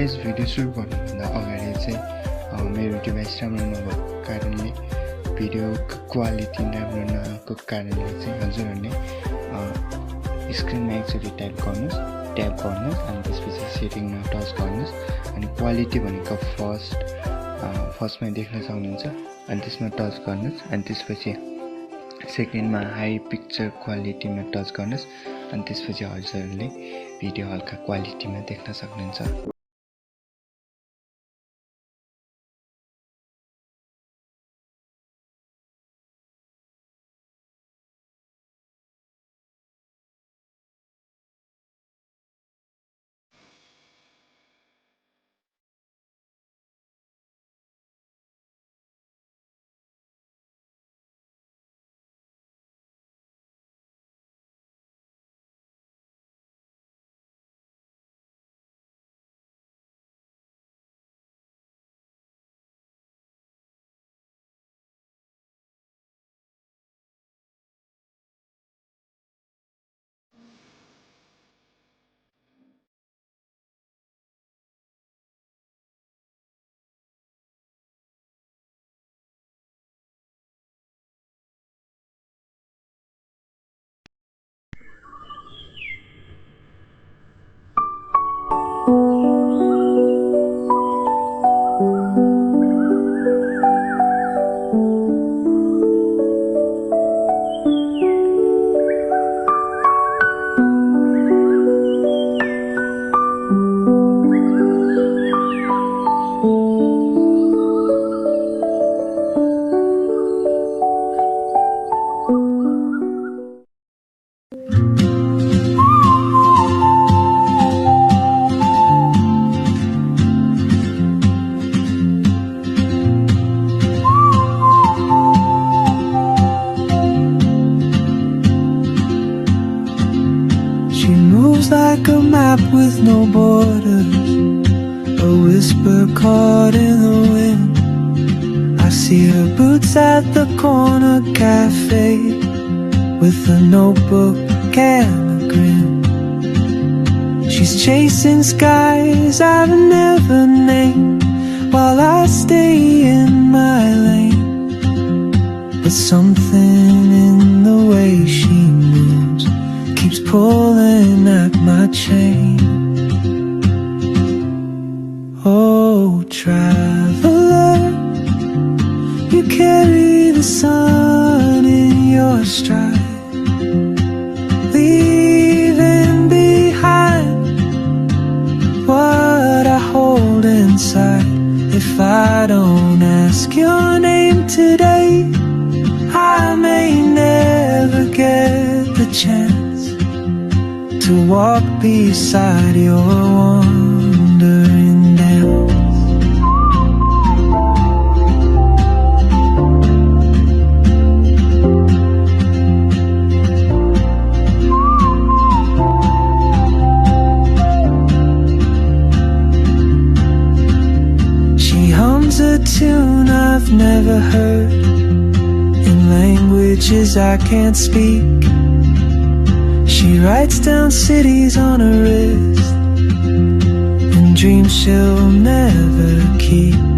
Yes video सुरु गर्नुभन्दा अगाडि चाहिँ मेरो डिभाइस राम्रो नभएको कारणले भिडियोको क्वालिटी राम्रो नआएको कारणले चाहिँ हजुरहरूले स्क्रिनमा एकचोटि ट्याप गर्नुहोस् अनि त्यसपछि सेटिङमा टच गर्नुहोस् अनि क्वालिटी भनेको फर्स्टमा देख्न सक्नुहुन्छ अनि त्यसमा टच गर्नुहोस् अनि त्यसपछि सेकेन्डमा हाई पिक्चर क्वालिटीमा टच गर्नुहोस् अनि त्यसपछि हजुरहरूले भिडियो हल्का क्वालिटीमा देख्न सक्नुहुन्छ। Like a map with no borders, a whisper caught in the wind. I see her boots at the corner cafe with a notebook and a grin. She's chasing skies I've never named while I stay in my lane. But something in the way she moves keeps pulling at my chain. Oh, traveler, you carry the sun in your stride, leaving behind what I hold inside. If I don't ask your name today, I may never get the chance to walk beside your wandering dance. She hums a tune I've never heard in languages I can't speak. She writes down cities on her wrist and dreams she'll never keep.